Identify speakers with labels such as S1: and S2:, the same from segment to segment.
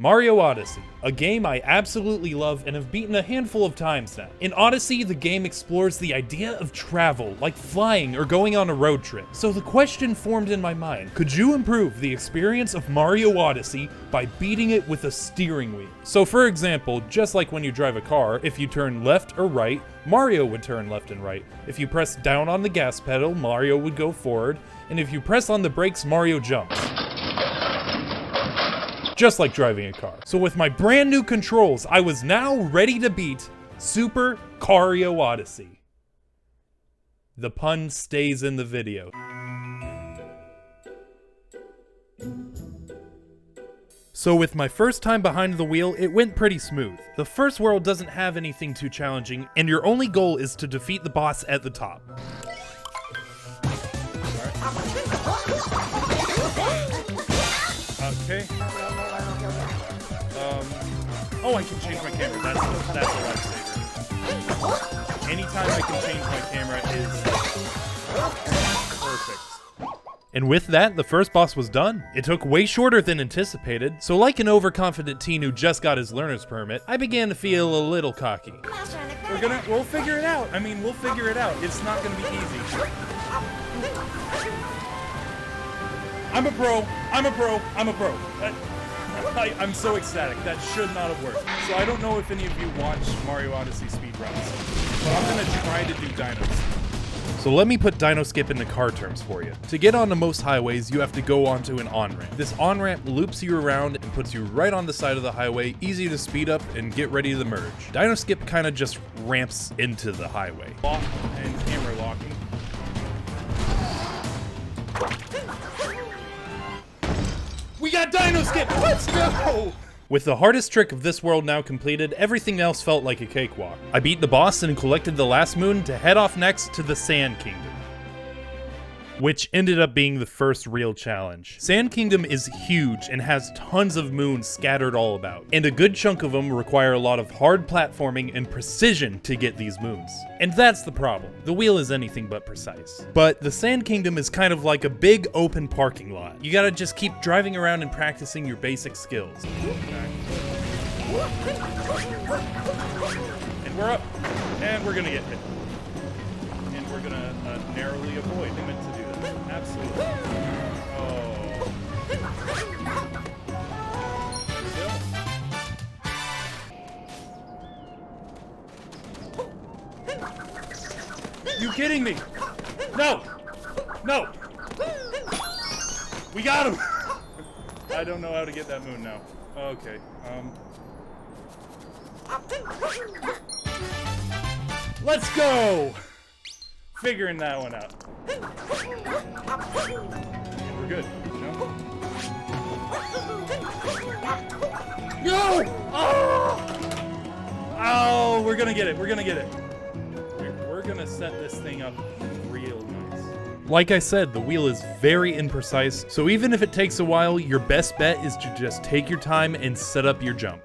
S1: Mario Odyssey, a game I absolutely love and have beaten a handful of times now. In Odyssey, the game explores the idea of travel, like flying or going on a road trip. So the question formed in my mind, could you improve the experience of Mario Odyssey by beating it with a steering wheel? So for example, just like when you drive a car, if you turn left or right, Mario would turn left and right. If you press down on the gas pedal, Mario would go forward, and if you press on the brakes, Mario jumps. Just like driving a car. So with my brand new controls, I was now ready to beat Super Mario Odyssey. The pun stays in the video. So with my first time behind the wheel, it went pretty smooth. The first world doesn't have anything too challenging, and your only goal is to defeat the boss at the top. Okay. Oh, I can change my camera. That's a lifesaver. Anytime I can change my camera is perfect. And with that, the first boss was done. It took way shorter than anticipated, so like an overconfident teen who just got his learner's permit, I began to feel a little cocky. We'll figure it out. I mean, we'll figure it out. It's not gonna be easy. I'm a pro. I'm so ecstatic. That should not have worked. So I don't know if any of you watch Mario Odyssey speedruns, but I'm gonna try to do dinos. So let me put dino skip into car terms for you. To get onto most highways, you have to go onto an on-ramp. This on-ramp loops you around and puts you right on the side of the highway, easy to speed up and get ready to merge. Dino skip kind of just ramps into the highway. Lock and camera locking. We got dino skip! Let's go! With the hardest trick of this world now completed, everything else felt like a cakewalk. I beat the boss and collected the last moon to head off next to the Sand Kingdom, which ended up being the first real challenge. Sand Kingdom is huge and has tons of moons scattered all about, and a good chunk of them require a lot of hard platforming and precision to get these moons. And that's the problem. The wheel is anything but precise. But the Sand Kingdom is kind of like a big open parking lot. You gotta just keep driving around and practicing your basic skills. And we're up, and we're gonna get hit. And we're gonna narrowly avoid. I meant to do that. Absolutely. Oh. You kidding me? No! No! We got him! I don't know how to get that moon now. Okay, let's go! Figuring that one out. We're good. No! Oh! Oh, we're gonna get it. We're gonna get it. We're gonna set this thing up real nice. Like I said, the wheel is very imprecise, so even if it takes a while, your best bet is to just take your time and set up your jump.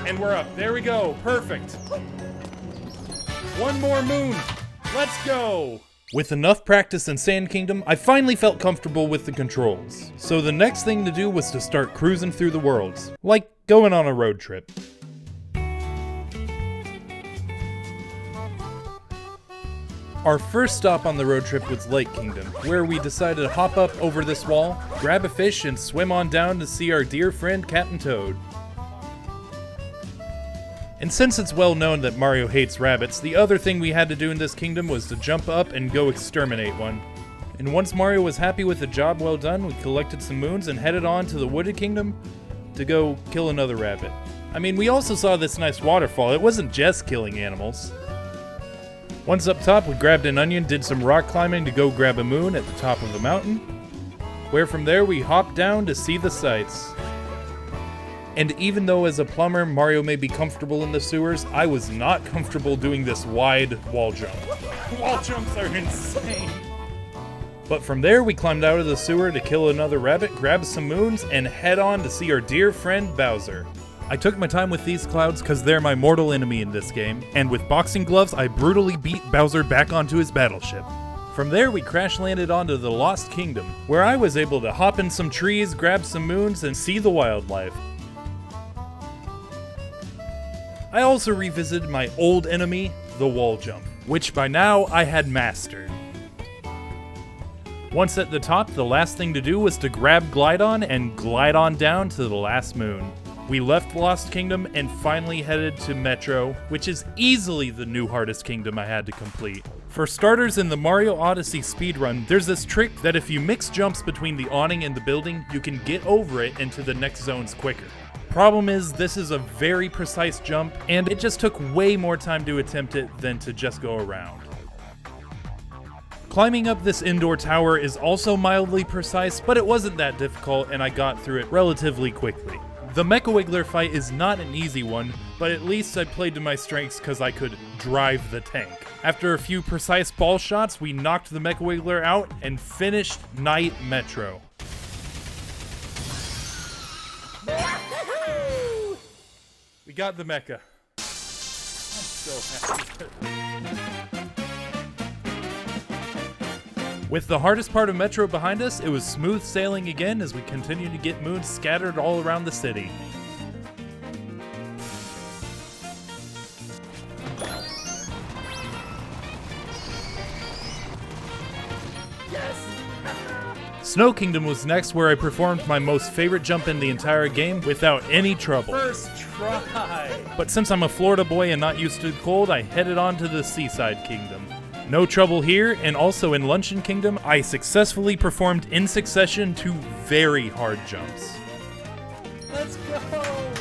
S1: And we're up. There we go. Perfect. One more moon. Let's go. With enough practice in Sand Kingdom, I finally felt comfortable with the controls. So the next thing to do was to start cruising through the worlds, like going on a road trip. Our first stop on the road trip was Lake Kingdom, where we decided to hop up over this wall, grab a fish, and swim on down to see our dear friend Captain Toad. And since it's well known that Mario hates rabbits, the other thing we had to do in this kingdom was to jump up and go exterminate one. And once Mario was happy with the job well done, we collected some moons and headed on to the Wooded Kingdom to go kill another rabbit. I mean, we also saw this nice waterfall. It wasn't just killing animals. Once up top, we grabbed an onion, did some rock climbing to go grab a moon at the top of the mountain, where from there we hopped down to see the sights. And even though as a plumber, Mario may be comfortable in the sewers, I was not comfortable doing this wide wall jump. Wall jumps are insane. But from there, we climbed out of the sewer to kill another rabbit, grab some moons, and head on to see our dear friend Bowser. I took my time with these clouds because they're my mortal enemy in this game, and with boxing gloves, I brutally beat Bowser back onto his battleship. From there, we crash landed onto the Lost Kingdom, where I was able to hop in some trees, grab some moons, and see the wildlife. I also revisited my old enemy, the wall jump, which by now I had mastered. Once at the top, the last thing to do was to grab Glide-On and glide on down to the last moon. We left Lost Kingdom and finally headed to Metro, which is easily the new hardest kingdom I had to complete. For starters, in the Mario Odyssey speedrun, there's this trick that if you mix jumps between the awning and the building, you can get over it into the next zones quicker. Problem is, this is a very precise jump, and it just took way more time to attempt it than to just go around. Climbing up this indoor tower is also mildly precise, but it wasn't that difficult and I got through it relatively quickly. The Mecha Wiggler fight is not an easy one, but at least I played to my strengths because I could drive the tank. After a few precise ball shots, we knocked the Mecha Wiggler out and finished Night Metro. We got the mecha. I'm so happy. With the hardest part of Metro behind us, it was smooth sailing again as we continued to get moons scattered all around the city. Snow Kingdom was next, where I performed my most favorite jump in the entire game without any trouble. First try! But since I'm a Florida boy and not used to the cold, I headed on to the Seaside Kingdom. No trouble here, and also in Luncheon Kingdom, I successfully performed in succession 2 very hard jumps. Let's go!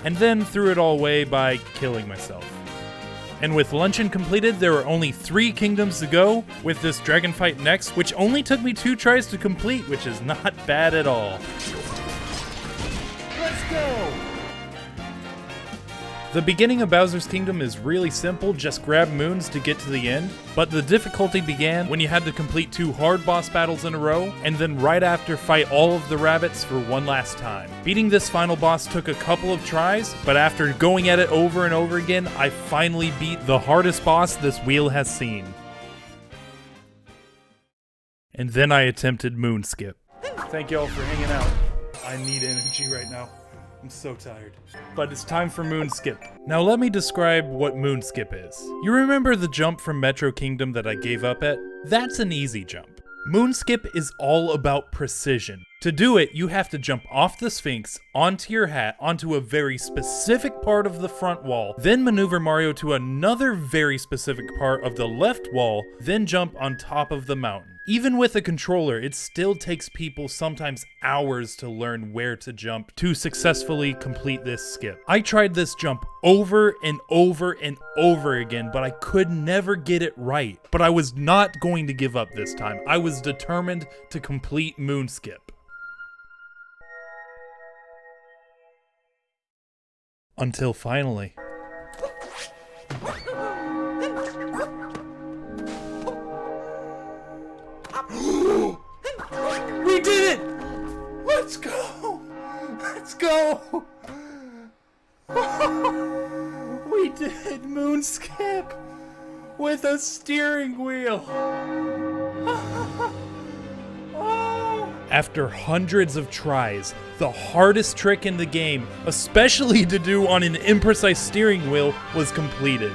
S1: And then threw it all away by killing myself. And with Luncheon completed, there were only 3 kingdoms to go, with this dragon fight next, which only took me 2 tries to complete, which is not bad at all. Let's go! The beginning of Bowser's Kingdom is really simple, just grab moons to get to the end, but the difficulty began when you had to complete 2 hard boss battles in a row, and then right after fight all of the rabbits for one last time. Beating this final boss took a couple of tries, but after going at it over and over again, I finally beat the hardest boss this wheel has seen. And then I attempted Moon Skip. Thank y'all for hanging out. I need energy right now. I'm so tired. But it's time for Moon Skip. Now let me describe what Moon Skip is. You remember the jump from Metro Kingdom that I gave up at? That's an easy jump. Moon Skip is all about precision. To do it, you have to jump off the Sphinx, onto your hat, onto a very specific part of the front wall, then maneuver Mario to another very specific part of the left wall, then jump on top of the mountain. Even with a controller, it still takes people sometimes hours to learn where to jump to successfully complete this skip. I tried this jump over and over and over again, but I could never get it right. But I was not going to give up this time. I was determined to complete Moon Skip. Until finally. We did it! Let's go! Let's go! We did Moon Skip with a steering wheel. After hundreds of tries, the hardest trick in the game, especially to do on an imprecise steering wheel, was completed.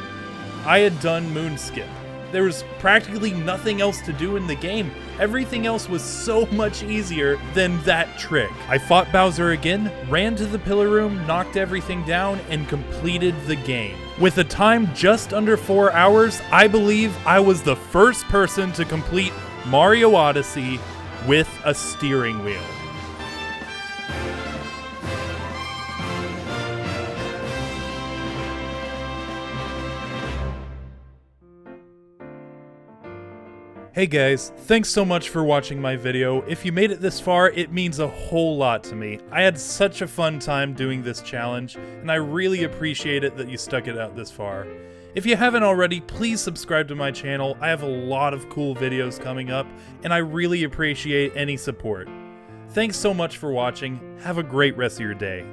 S1: I had done Moon Skip. There was practically nothing else to do in the game. Everything else was so much easier than that trick. I fought Bowser again, ran to the pillar room, knocked everything down, and completed the game. With a time just under 4 hours, I believe I was the first person to complete Mario Odyssey with a steering wheel. Hey guys, thanks so much for watching my video. If you made it this far, it means a whole lot to me. I had such a fun time doing this challenge, and I really appreciate it that you stuck it out this far. If you haven't already, please subscribe to my channel. I have a lot of cool videos coming up, and I really appreciate any support. Thanks so much for watching. Have a great rest of your day.